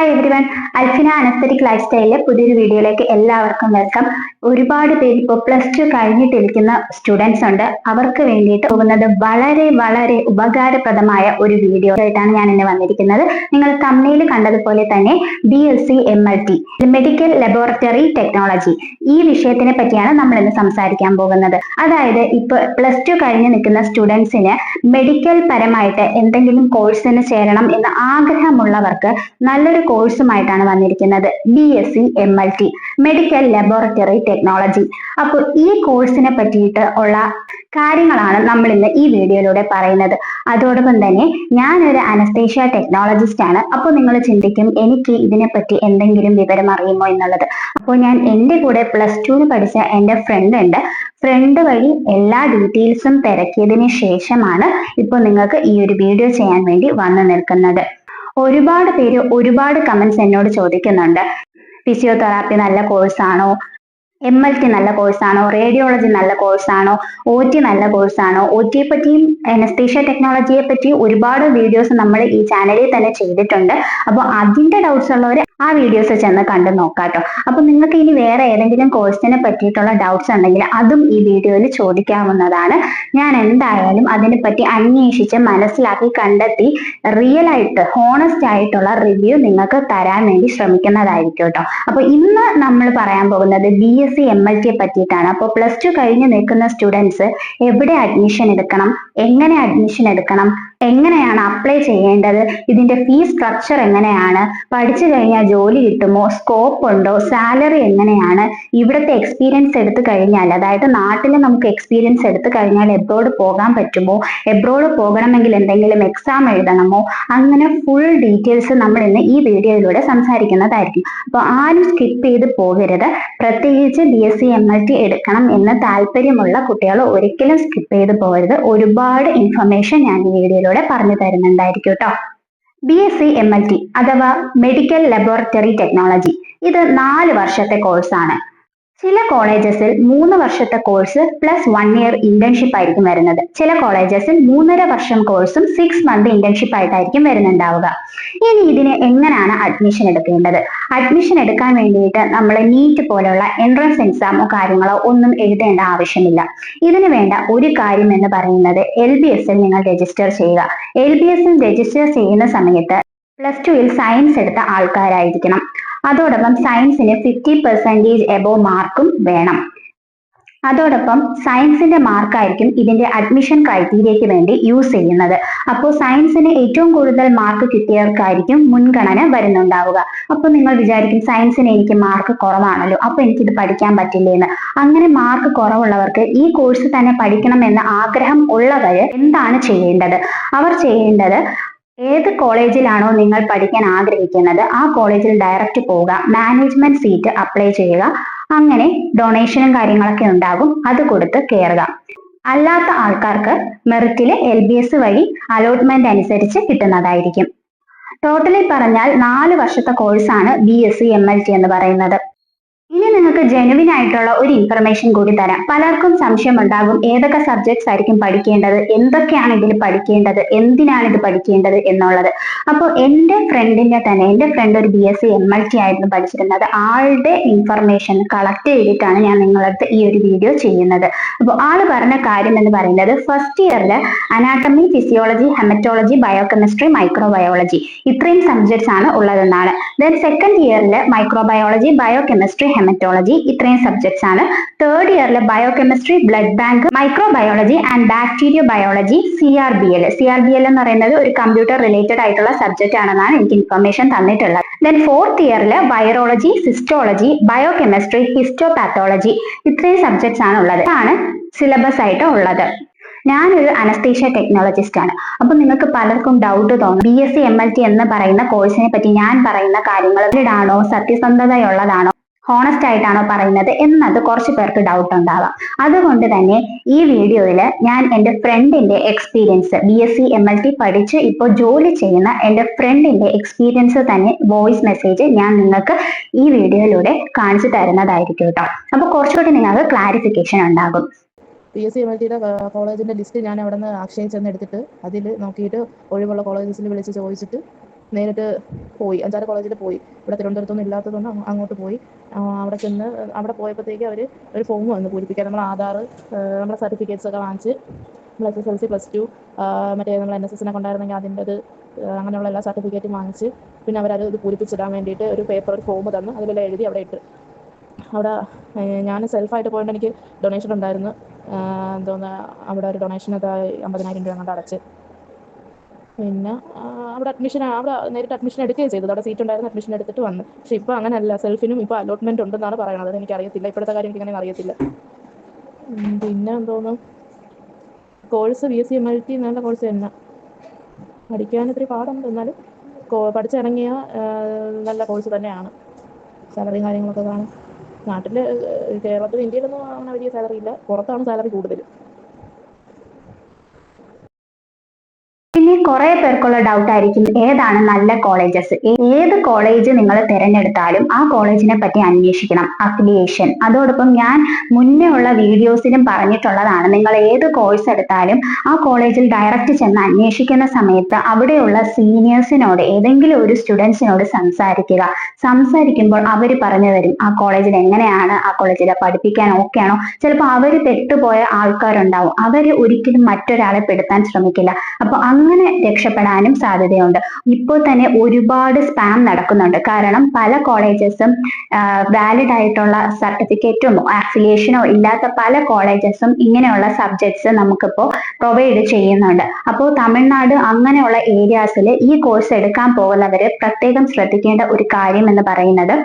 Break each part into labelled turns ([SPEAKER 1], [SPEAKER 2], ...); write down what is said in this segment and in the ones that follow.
[SPEAKER 1] Hi everyone, Alfina anaesthetic life സ്റ്റൈലിലെ പുതിയൊരു വീഡിയോയിലേക്ക് എല്ലാവർക്കും വെൽക്കം. ഒരുപാട് പേര് ഇപ്പോൾ +2 കഴിഞ്ഞിട്ടിരിക്കുന്ന സ്റ്റുഡൻസ് ഉണ്ട്. അവർക്ക് വേണ്ടിയിട്ട് പോകുന്നത് വളരെ വളരെ ഉപകാരപ്രദമായ ഒരു വീഡിയോ ആയിട്ടാണ് ഞാൻ ഇന്ന് വന്നിരിക്കുന്നത്. നിങ്ങൾ തമ്മിൽ കണ്ടതുപോലെ തന്നെ BSc MLT medical laboratory technology ഈ വിഷയത്തിനെ പറ്റിയാണ് നമ്മൾ ഇന്ന് സംസാരിക്കാൻ പോകുന്നത്. അതായത് ഇപ്പൊ +2 കഴിഞ്ഞ് നിൽക്കുന്ന സ്റ്റുഡൻസിന് മെഡിക്കൽ പരമായിട്ട് എന്തെങ്കിലും കോഴ്സിന് ചേരണം എന്ന് ആഗ്രഹമുള്ളവർക്ക് നല്ലൊരു കോഴ്സുമായിട്ടാണ് വന്നിരിക്കുന്നത് BSc MLT medical laboratory technology. അപ്പോൾ ഈ കോഴ്സിനെ പറ്റിയിട്ട് ഉള്ള കാര്യങ്ങളാണ് നമ്മൾ ഇന്ന് ഈ വീഡിയോയിലൂടെ പറയുന്നത്. അതോടൊപ്പം തന്നെ ഞാനൊരു അനസ്തേഷ്യ ടെക്നോളജിസ്റ്റ് ആണ്. അപ്പോൾ നിങ്ങൾ ചിന്തിക്കും എനിക്ക് ഇതിനെപ്പറ്റി എന്തെങ്കിലും വിവരം അറിയുമോ എന്നുള്ളത്. അപ്പോൾ ഞാൻ എൻ്റെ കൂടെ +2 പഠിച്ച എൻ്റെ ഫ്രണ്ട് വഴി എല്ലാ ഡീറ്റെയിൽസും തിരക്കിയതിന് ശേഷമാണ് ഇപ്പോൾ നിങ്ങൾക്ക് ഈ ഒരു വീഡിയോ ചെയ്യാൻ വേണ്ടി വന്നു നിൽക്കുന്നത്. ഒരുപാട് പേര് ഒരുപാട് കമന്റ്സ് എന്നോട് ചോദിക്കുന്നുണ്ട്, ഫിസിയോതെറാപ്പി നല്ല കോഴ്സാണോ, MLT നല്ല കോഴ്സാണോ, റേഡിയോളജി നല്ല കോഴ്സാണോ, OT നല്ല കോഴ്സാണോ, OT പറ്റിയും അനസ്തേഷ്യ ടെക്നോളജിയെ പറ്റി ഒരുപാട് വീഡിയോസ് നമ്മൾ ഈ ചാനലിൽ തന്നെ ചെയ്തിട്ടുണ്ട്. അപ്പോൾ അതിന്റെ ഡൗട്ട്സ് ഉള്ളവർ ആ വീഡിയോസ് ചെന്ന് കണ്ടു നോക്കാട്ടോ. അപ്പൊ നിങ്ങൾക്ക് ഇനി വേറെ ഏതെങ്കിലും കോഴ്സിനെ പറ്റിയിട്ടുള്ള ഡൗട്ട്സ് ഉണ്ടെങ്കിൽ അതും ഈ വീഡിയോയിൽ ചോദിക്കാവുന്നതാണ്. ഞാൻ എന്തായാലും അതിനെപ്പറ്റി അന്വേഷിച്ച് മനസ്സിലാക്കി കണ്ടെത്തി റിയൽ ആയിട്ട് ഹോണസ്റ്റ് ആയിട്ടുള്ള റിവ്യൂ നിങ്ങൾക്ക് തരാൻ വേണ്ടി ശ്രമിക്കുന്നതായിരിക്കും കേട്ടോ. അപ്പൊ ഇന്ന് നമ്മൾ പറയാൻ പോകുന്നത് BSc MLT പറ്റിയിട്ടാണ്. അപ്പോൾ +2 കഴിഞ്ഞ് നിൽക്കുന്ന സ്റ്റുഡൻസ് എവിടെ അഡ്മിഷൻ എടുക്കണം, എങ്ങനെ അഡ്മിഷൻ എടുക്കണം, എങ്ങനെയാണ് അപ്ലൈ ചെയ്യേണ്ടത്, ഇതിന്റെ ഫീസ് സ്ട്രക്ചർ എങ്ങനെയാണ്, പഠിച്ചു കഴിഞ്ഞാൽ ജോലി കിട്ടുമോ, സ്കോപ്പ് ഉണ്ടോ, സാലറി എങ്ങനെയാണ്, ഇവിടുത്തെ എക്സ്പീരിയൻസ് എടുത്തു കഴിഞ്ഞാൽ അതായത് നാട്ടിൽ നമുക്ക് എക്സ്പീരിയൻസ് എടുത്തു കഴിഞ്ഞാൽ എബ്രോഡ് പോകാൻ പറ്റുമോ, എബ്രോഡ് പോകണമെങ്കിൽ എന്തെങ്കിലും എക്സാം എഴുതണമോ, അങ്ങനെ ഫുൾ ഡീറ്റെയിൽസ് നമ്മൾ ഇന്ന് ഈ വീഡിയോയിലൂടെ സംസാരിക്കുന്നതായിരിക്കും. അപ്പോൾ ആരും സ്കിപ്പ് ചെയ്ത് പോകരുത്. പ്രത്യേകിച്ച് BSc MLT എടുക്കണം എന്ന് താല്പര്യമുള്ള കുട്ടികൾ ഒരിക്കലും സ്കിപ്പ് ചെയ്ത് പോകരുത്. ഒരുപാട് ഇൻഫർമേഷൻ ഞാൻ ഈ വീഡിയോയിലൂടെ പറഞ്ഞു തരുന്നുണ്ടായിരിക്കും കേട്ടോ. BSc MLT അഥവാ മെഡിക്കൽ ലബോറട്ടറി ടെക്നോളജി ഇത് 4 വർഷത്തെ കോഴ്സാണ്. ചില കോളേജസിൽ 3 വർഷത്തെ കോഴ്സ് +1 ഇയർ ഇന്റേൺഷിപ്പ് ആയിരിക്കും വരുന്നത്. ചില കോളേജസിൽ 3.5 വർഷം കോഴ്സും 6 മന്ത് ഇന്റേൺഷിപ്പ് ആയിട്ടായിരിക്കും വരുന്നുണ്ടാവുക. ഇനി ഇതിന് എങ്ങനെയാണ് അഡ്മിഷൻ എടുക്കേണ്ടത്? അഡ്മിഷൻ എടുക്കാൻ വേണ്ടിയിട്ട് നമ്മൾ നീറ്റ് പോലുള്ള എൻട്രൻസ് എക്സാമോ കാര്യങ്ങളോ ഒന്നും എഴുതേണ്ട ആവശ്യമില്ല. ഇതിന് വേണ്ട ഒരു കാര്യം എന്ന് പറയുന്നത് LBSൽ നിങ്ങൾ രജിസ്റ്റർ ചെയ്യുക. LBSൽ രജിസ്റ്റർ ചെയ്യുന്ന സമയത്ത് +2ൽ സയൻസ് എടുത്ത ആൾക്കാരായിരിക്കണം. അതോടൊപ്പം സയൻസിന് 50% എബോവ് മാർക്കും വേണം. അതോടൊപ്പം സയൻസിന്റെ മാർക്കായിരിക്കും ഇതിന്റെ അഡ്മിഷൻ ക്രൈറ്റീരിയയ്ക്ക് വേണ്ടി യൂസ് ചെയ്യുന്നത്. അപ്പോൾ സയൻസിന് ഏറ്റവും കൂടുതൽ മാർക്ക് കിട്ടിയവർക്കായിരിക്കും മുൻഗണന വരുന്നുണ്ടാവുക. അപ്പോൾ നിങ്ങൾ വിചാരിക്കും സയൻസിന് എനിക്ക് മാർക്ക് കുറവാണല്ലോ, അപ്പൊ എനിക്കിത് പഠിക്കാൻ പറ്റില്ലേന്ന്. അങ്ങനെ മാർക്ക് കുറവുള്ളവർക്ക് ഈ കോഴ്സ് തന്നെ പഠിക്കണമെന്ന് ആഗ്രഹം ഉള്ളവര് എന്താണ് ചെയ്യേണ്ടത്? അവർ ചെയ്യേണ്ടത് ഏത് കോളേജിലാണോ നിങ്ങൾ പഠിക്കാൻ ആഗ്രഹിക്കുന്നത് ആ കോളേജിൽ ഡയറക്റ്റ് പോവുക, മാനേജ്മെന്റ് സീറ്റ് അപ്ലൈ ചെയ്യുക. അങ്ങനെ ഡൊണേഷനും കാര്യങ്ങളൊക്കെ ഉണ്ടാകും, അത് കൊടുത്ത് കയറുക. അല്ലാത്ത ആൾക്കാർക്ക് മെറിറ്റില് LBS വഴി അലോട്ട്മെന്റ് അനുസരിച്ച് കിട്ടുന്നതായിരിക്കും. ടോട്ടലി പറഞ്ഞാൽ 4 വർഷത്തെ കോഴ്സാണ് BSc MLT എന്ന് പറയുന്നത്. ഇനി നിങ്ങൾക്ക് ജെനുവിൻ ആയിട്ടുള്ള ഒരു ഇൻഫർമേഷൻ കൂടി തരാം. പലർക്കും സംശയം ഉണ്ടാകും ഏതൊക്കെ സബ്ജക്ട്സ് ആയിരിക്കും പഠിക്കേണ്ടത്, എന്തൊക്കെയാണ് ഇതിൽ പഠിക്കേണ്ടത്, എന്തിനാണ് ഇത് പഠിക്കേണ്ടത് എന്നുള്ളത്. അപ്പോൾ എൻ്റെ ഫ്രണ്ട് ഒരു BSc MLT ആയിരുന്നു പഠിച്ചിരുന്നത്. ആളുടെ ഇൻഫർമേഷൻ കളക്ട് ചെയ്തിട്ടാണ് ഞാൻ നിങ്ങളടുത്ത് ഈ ഒരു വീഡിയോ ചെയ്യുന്നത്. അപ്പോൾ ആള് പറഞ്ഞ കാര്യം എന്ന് പറയുന്നത് ഫസ്റ്റ് ഇയറിൽ anatomy, physiology, haematology, biochemistry, microbiology ഇത്രയും സബ്ജക്ട്സ് ആണ് ഉള്ളതെന്നാണ്. ദെൻ സെക്കൻഡ് ഇയറിൽ മൈക്രോബയോളജി, ബയോകെമിസ്ട്രി, ഹെമറ്റോളജി ഇത്രയും സബ്ജക്ട്സ് ആണ്. തേർഡ് ഇയറിൽ biochemistry, blood bank, microbiology and bacteria biology, CRBL എന്ന് പറയുന്നത് ഒരു കമ്പ്യൂട്ടർ റിലേറ്റഡ് ആയിട്ടുള്ള സബ്ജക്ട് ആണെന്നാണ് എനിക്ക് ഇൻഫർമേഷൻ തന്നിട്ടുള്ളത്. ദെൻ ഫോർത്ത് ഇയറിൽ വൈറോളജി, സിസ്റ്റോളജി, ബയോകെമിസ്ട്രി, ഹിസ്റ്റോപാത്തോളജി ഇത്രയും സബ്ജക്ട്സ് ആണ് ഉള്ളത്. ഇതാണ് സിലബസ് ആയിട്ട് ഉള്ളത്. ഞാനൊരു അനസ്തേഷ്യ ടെക്നോളജിസ്റ്റ് ആണ്. അപ്പൊ നിങ്ങൾക്ക് പലർക്കും ഡൗട്ട് തോന്നും BSc MLT എന്ന് പറയുന്ന കോഴ്സിനെ പറ്റി ഞാൻ പറയുന്ന കാര്യങ്ങൾ ആണോ, സത്യസന്ധതയുള്ളതാണോ, ഹോണസ്റ്റ് ആയിട്ടാണോ പറയുന്നത് എന്നത് കുറച്ച് പേർക്ക് ഡൗട്ട് ഉണ്ടാവാം. അതുകൊണ്ട് തന്നെ ഈ വീഡിയോയിൽ ഞാൻ എൻ്റെ ഫ്രണ്ടിന്റെ എക്സ്പീരിയൻസ് BSc MLT പഠിച്ച് ഇപ്പോൾ ജോലി ചെയ്യുന്ന എൻ്റെ ഫ്രണ്ടിന്റെ എക്സ്പീരിയൻസ് തന്നെ വോയിസ് മെസ്സേജ് ഞാൻ നിങ്ങൾക്ക് ഈ വീഡിയോയിലൂടെ കാണിച്ചു തരുന്നതായിരിക്കും കേട്ടോ. അപ്പൊ കുറച്ചുകൂടി നിങ്ങൾക്ക് ക്ലാരിഫിക്കേഷൻ ഉണ്ടാകും.
[SPEAKER 2] BSc MLTയുടെ കോളേജിന്റെ ലിസ്റ്റ് ഞാൻ അവിടെ നിന്ന് അക്ഷയ ചെന്ന് എടുത്തിട്ട് അതിൽ നോക്കിയിട്ട് ഒഴിവുള്ള കോളേജസിൽ വിളിച്ച് ചോദിച്ചിട്ട് നേരിട്ട് പോയി 5-6 കോളേജിൽ പോയി. ഇവിടെ തിരുവനന്തപുരത്തൊന്നും ഇല്ലാത്തതുകൊണ്ട് അങ്ങോട്ട് പോയി. അവിടെ ചെന്ന് അവിടെ പോയപ്പോഴത്തേക്ക് അവർ ഒരു ഫോം വന്ന് പൂരിപ്പിക്കാൻ. നമ്മൾ ആധാർ, നമ്മുടെ സർട്ടിഫിക്കറ്റ്സ് ഒക്കെ വാങ്ങിച്ച്, നമ്മൾ SSLC +2 മറ്റേ നമ്മൾ NSSനെ കൊണ്ടായിരുന്നെങ്കിൽ അതിൻ്റെത് അങ്ങനെയുള്ള എല്ലാ സർട്ടിഫിക്കറ്റും വാങ്ങിച്ച് പിന്നെ അവരത് ഇത് പൂരിപ്പിച്ചിടാൻ വേണ്ടിയിട്ട് ഒരു ഫോം തന്ന് അതിലെല്ലാം എഴുതി അവിടെ ഇട്ട്. അവിടെ ഞാൻ സെൽഫായിട്ട് പോയിട്ട് എനിക്ക് ഡൊണേഷൻ ഉണ്ടായിരുന്നു. എന്തോന്ന് അവിടെ ഒരു ഡൊണേഷൻ 50,000 രൂപ അങ്ങോട്ട് അടച്ച്. പിന്നെ അവിടെ നേരിട്ട് അഡ്മിഷൻ എടുക്കുകയും ചെയ്തത്. അവിടെ സീറ്റ് ഉണ്ടായിരുന്നു, അഡ്മിഷൻ എടുത്തിട്ട് വന്നു. പക്ഷെ ഇപ്പോൾ അങ്ങനെയല്ല, സെൽഫിനും ഇപ്പോൾ അലോട്ട്മെൻറ്റ് ഉണ്ടെന്നാണ് പറയുന്നത്. എനിക്കറിയത്തില്ല, ഇപ്പോഴത്തെ കാര്യം എനിക്കങ്ങനെ അറിയത്തില്ല. പിന്നെ എന്തോന്ന് കോഴ്സ് BSc MLT നല്ല കോഴ്സ് തന്നെ. പഠിക്കാൻ ഇത്തിരി പാടുണ്ട്, എന്നാലും പഠിച്ചിറങ്ങിയ നല്ല കോഴ്സ് തന്നെയാണ്. സാലറിയും കാര്യങ്ങളൊക്കെ കാണും. നാട്ടിൽ കേരളത്തിൽ ഇന്ത്യയിലൊന്നും അങ്ങനെ വലിയ സാലറി ഇല്ല, പുറത്താണ് സാലറി കൂടുതൽ.
[SPEAKER 1] പിന്നെ കുറെ പേർക്കുള്ള ഡൗട്ട് ആയിരിക്കും, ഏതാണ് നല്ല കോളേജസ്. ഏത് കോളേജ് നിങ്ങൾ തിരഞ്ഞെടുത്താലും ആ കോളേജിനെ പറ്റി അന്വേഷിക്കണം, അഫിലിയേഷൻ. അതോടൊപ്പം ഞാൻ മുന്നേ ഉള്ള വീഡിയോസിലും പറഞ്ഞിട്ടുള്ളതാണ്, നിങ്ങൾ ഏത് കോഴ്സ് എടുത്താലും ആ കോളേജിൽ ഡയറക്റ്റ് ചെന്ന് അന്വേഷിക്കുന്ന സമയത്ത് അവിടെയുള്ള സീനിയേഴ്സിനോട്, ഏതെങ്കിലും ഒരു സ്റ്റുഡൻസിനോട് സംസാരിക്കുമ്പോൾ അവർ പറഞ്ഞു തരും ആ കോളേജിൽ എങ്ങനെയാണ്, ആ കോളേജിൽ പഠിപ്പിക്കാൻ ഓക്കെ ആണോ. ചിലപ്പോൾ അവർ പെട്ടുപോയ ആൾക്കാരുണ്ടാവും, അവർ ഒരിക്കലും മറ്റൊരാളെ പെടുത്താൻ ശ്രമിക്കില്ല. അപ്പൊ അങ്ങനെ രക്ഷപ്പെടാനും സാധ്യതയുണ്ട്. ഇപ്പോൾ തന്നെ ഒരുപാട് സ്പാം നടക്കുന്നുണ്ട്. കാരണം പല കോളേജസും വാലിഡ് ആയിട്ടുള്ള സർട്ടിഫിക്കറ്റും അഫിലിയേഷനോ ഇല്ലാത്ത പല കോളേജസും ഇങ്ങനെയുള്ള സബ്ജക്ട്സ് നമുക്കിപ്പോൾ പ്രൊവൈഡ് ചെയ്യുന്നുണ്ട്. അപ്പോൾ തമിഴ്നാട് അങ്ങനെയുള്ള ഏരിയാസിൽ ഈ കോഴ്സ് എടുക്കാൻ പോകുന്നവര് പ്രത്യേകം ശ്രദ്ധിക്കേണ്ട ഒരു കാര്യം എന്ന് പറയുന്നത്,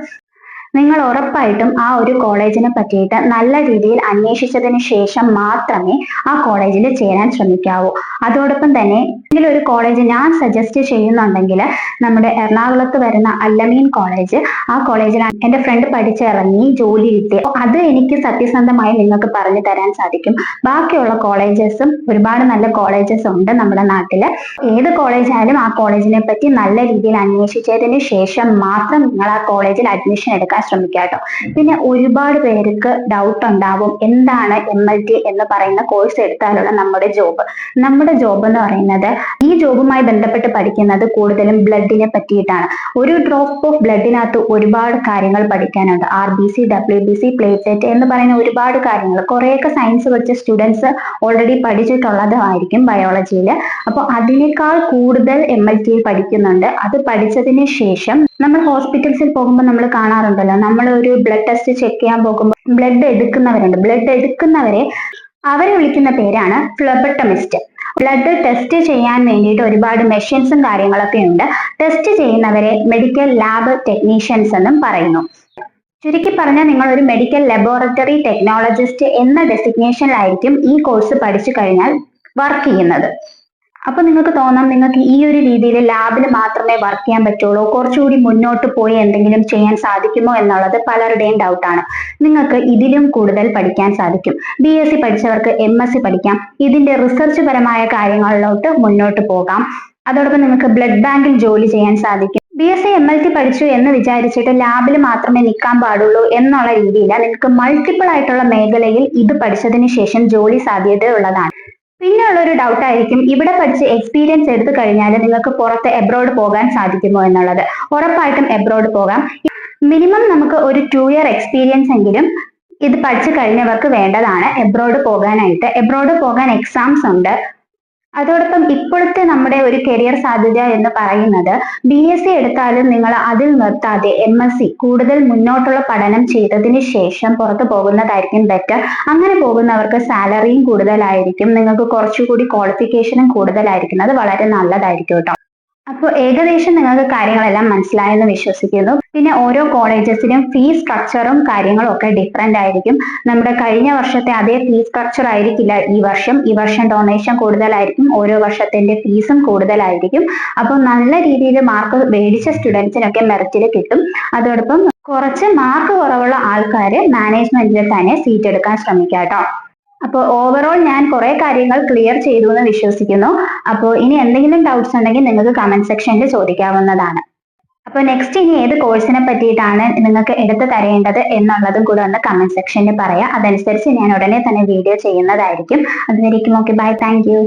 [SPEAKER 1] നിങ്ങൾ ഉറപ്പായിട്ടും ആ ഒരു കോളേജിനെ പറ്റിയിട്ട് നല്ല രീതിയിൽ അന്വേഷിച്ചതിന് ശേഷം മാത്രമേ ആ കോളേജിൽ ചേരാൻ ശ്രമിക്കാവൂ. അതോടൊപ്പം തന്നെ ഏതെങ്കിലും ഒരു കോളേജ് ഞാൻ സജസ്റ്റ് ചെയ്യുന്നുണ്ടെങ്കിൽ നമ്മുടെ എറണാകുളത്ത് വരുന്ന അല്ലമീൻ കോളേജ്, ആ കോളേജിൽ എൻ്റെ ഫ്രണ്ട് പഠിച്ചിറങ്ങി ജോലി കിട്ടി. അത് എനിക്ക് സത്യസന്ധമായി നിങ്ങൾക്ക് പറഞ്ഞു തരാൻ സാധിക്കും. ബാക്കിയുള്ള കോളേജസും ഒരുപാട് നല്ല കോളേജസ് ഉണ്ട് നമ്മുടെ നാട്ടില്. ഏത് കോളേജ് ആയാലും ആ കോളേജിനെ പറ്റി നല്ല രീതിയിൽ അന്വേഷിച്ചതിന് ശേഷം മാത്രം നിങ്ങൾ ആ കോളേജിൽ അഡ്മിഷൻ എടുക്കാൻ ശ്രമിക്കാട്ടോ. പിന്നെ ഒരുപാട് പേർക്ക് ഡൗട്ട് ഉണ്ടാവും, എന്താണ് MLT എന്ന് പറയുന്ന കോഴ്സ് എടുത്താലുള്ള നമ്മുടെ ജോബ് എന്ന് പറയുന്നത്, ഈ ജോബുമായി ബന്ധപ്പെട്ട് പഠിക്കുന്നത് കൂടുതലും ബ്ലഡിനെ പറ്റിയിട്ടാണ്. ഒരു ഡ്രോപ്പ് ഓഫ് ബ്ലഡിനകത്ത് ഒരുപാട് കാര്യങ്ങൾ പഠിക്കാനുണ്ട്. RBC, WBC, പ്ലേറ്റ്ലെറ്റ് എന്ന് പറയുന്ന ഒരുപാട് കാര്യങ്ങൾ. കുറെയൊക്കെ സയൻസ് പഠിച്ച സ്റ്റുഡൻസ് ഓൾറെഡി പഠിച്ചിട്ടുള്ളതായിരിക്കും ബയോളജിയിൽ. അപ്പോൾ അതിനേക്കാൾ കൂടുതൽ MLT പഠിക്കുന്നുണ്ട്. അത് പഠിച്ചതിന് ശേഷം നമ്മൾ ഹോസ്പിറ്റൽസിൽ പോകുമ്പോൾ നമ്മൾ കാണാറുണ്ടല്ലോ, നമ്മൾ ഒരു ബ്ലഡ് ടെസ്റ്റ് ചെക്ക് ചെയ്യാൻ പോകുമ്പോൾ ബ്ലഡ് എടുക്കുന്നവരെ അവരെ വിളിക്കുന്ന പേരാണ് ഫ്ലെബട്ടമിസ്റ്റ്. ബ്ലഡ് ടെസ്റ്റ് ചെയ്യാൻ വേണ്ടിയിട്ട് ഒരുപാട് മെഷീൻസും കാര്യങ്ങളൊക്കെ ഉണ്ട്. ടെസ്റ്റ് ചെയ്യുന്നവരെ മെഡിക്കൽ ലാബ് ടെക്നീഷ്യൻസ് എന്നും പറയുന്നു. ചുരുക്കി പറഞ്ഞാൽ നിങ്ങൾ ഒരു മെഡിക്കൽ ലബോറട്ടറി ടെക്നോളജിസ്റ്റ് എന്ന ഡെസിഗ്നേഷനിലായിരിക്കും ഈ കോഴ്സ് പഠിച്ചു കഴിഞ്ഞാൽ വർക്ക് ചെയ്യുന്നത്. അപ്പൊ നിങ്ങൾക്ക് തോന്നാം, നിങ്ങൾക്ക് ഈ ഒരു രീതിയിൽ ലാബിൽ മാത്രമേ വർക്ക് ചെയ്യാൻ പറ്റുള്ളൂ, കുറച്ചുകൂടി മുന്നോട്ട് പോയി എന്തെങ്കിലും ചെയ്യാൻ സാധിക്കുമോ എന്നുള്ളത് പലരുടെയും ഡൗട്ടാണ്. നിങ്ങൾക്ക് ഇതിലും കൂടുതൽ പഠിക്കാൻ സാധിക്കും. BSc പഠിച്ചവർക്ക് MSc പഠിക്കാം. ഇതിന്റെ റിസർച്ച് പരമായ കാര്യങ്ങളിലോട്ട് മുന്നോട്ട് പോകാം. അതോടൊപ്പം നിങ്ങൾക്ക് ബ്ലഡ് ബാങ്കിൽ ജോലി ചെയ്യാൻ സാധിക്കും. BSc MLT പഠിച്ചു എന്ന് വിചാരിച്ചിട്ട് ലാബിൽ മാത്രമേ നിൽക്കാൻ പാടുള്ളൂ എന്നുള്ള രീതിയിൽ നിങ്ങൾക്ക് മൾട്ടിപ്പിൾ ആയിട്ടുള്ള മേഖലയിൽ ഇത് പഠിച്ചതിന് ശേഷം ജോലി സാധ്യതയുള്ളതാണ്. പിന്നെ ഉള്ളൊരു ഡൗട്ട് ആയിരിക്കും, ഇവിടെ പഠിച്ച് എക്സ്പീരിയൻസ് എടുത്തു കഴിഞ്ഞാൽ നിങ്ങൾക്ക് പുറത്ത് എബ്രോഡ് പോകാൻ സാധിക്കുമോ എന്നുള്ളത്. ഉറപ്പായിട്ടും എബ്രോഡ് പോകാം. മിനിമം നമുക്ക് ഒരു 2 year എക്സ്പീരിയൻസ് എങ്കിലും ഇത് പഠിച്ചു കഴിഞ്ഞവർക്ക് വേണ്ടതാണ് എബ്രോഡ് പോകാനായിട്ട്. എബ്രോഡ് പോകാൻ എക്സാംസ് ഉണ്ട്. അതോടൊപ്പം ഇപ്പോഴത്തെ നമ്മുടെ ഒരു കരിയർ സാധ്യത എന്ന് പറയുന്നത്, BSc എടുത്താലും നിങ്ങൾ അതിൽ നിർത്താതെ MSc കൂടുതൽ മുന്നോട്ടുള്ള പഠനം ചെയ്തതിന് ശേഷം പുറത്തു പോകുന്നതായിരിക്കും ബെറ്റർ. അങ്ങനെ പോകുന്നവർക്ക് സാലറിയും കൂടുതലായിരിക്കും, നിങ്ങൾക്ക് കുറച്ചുകൂടി ക്വാളിഫിക്കേഷനും കൂടുതലായിരിക്കും. അത് വളരെ നല്ലതായിരിക്കും കേട്ടോ. അപ്പോൾ ഏകദേശം നിങ്ങൾക്ക് കാര്യങ്ങളെല്ലാം മനസ്സിലായെന്ന് വിശ്വസിക്കുന്നു. പിന്നെ ഓരോ കോളേജസിലും ഫീസ് സ്ട്രക്ചറും കാര്യങ്ങളും ഒക്കെ ഡിഫറെന്റ് ആയിരിക്കും. നമ്മുടെ കഴിഞ്ഞ വർഷത്തെ അതേ ഫീസ് സ്ട്രക്ചർ ആയിരിക്കില്ല ഈ വർഷം ഡൊണേഷൻ കൂടുതലായിരിക്കും, ഓരോ വർഷത്തിന്റെ ഫീസും കൂടുതലായിരിക്കും. അപ്പോൾ നല്ല രീതിയിൽ മാർക്ക് മേടിച്ച സ്റ്റുഡൻസിനൊക്കെ മെറിറ്റിൽ കിട്ടും. അതോടൊപ്പം കുറച്ച് മാർക്ക് കുറവുള്ള ആൾക്കാര് മാനേജ്മെന്റിൽ തന്നെ സീറ്റ് എടുക്കാൻ ശ്രമിക്കാം കേട്ടോ. അപ്പോൾ ഓവറോൾ ഞാൻ കുറെ കാര്യങ്ങൾ ക്ലിയർ ചെയ്തു എന്ന് വിശ്വസിക്കുന്നു. അപ്പോൾ ഇനി എന്തെങ്കിലും ഡൗട്ട്സ് ഉണ്ടെങ്കിൽ നിങ്ങൾക്ക് കമന്റ് സെക്ഷനിൽ ചോദിക്കാവുന്നതാണ്. അപ്പോൾ നെക്സ്റ്റ് ഇനി ഏത് കോഴ്സിനെ പറ്റിയിട്ടാണ് നിങ്ങൾക്ക് എടുത്തു തരേണ്ടത് എന്നുള്ളതും കൂടെ ഒന്ന് കമന്റ് സെക്ഷനിൽ പറയാം. അതനുസരിച്ച് ഞാൻ ഉടനെ തന്നെ വീഡിയോ ചെയ്യുന്നതായിരിക്കും. അതുവരേക്കും ഓക്കെ, ബൈ, താങ്ക് യു.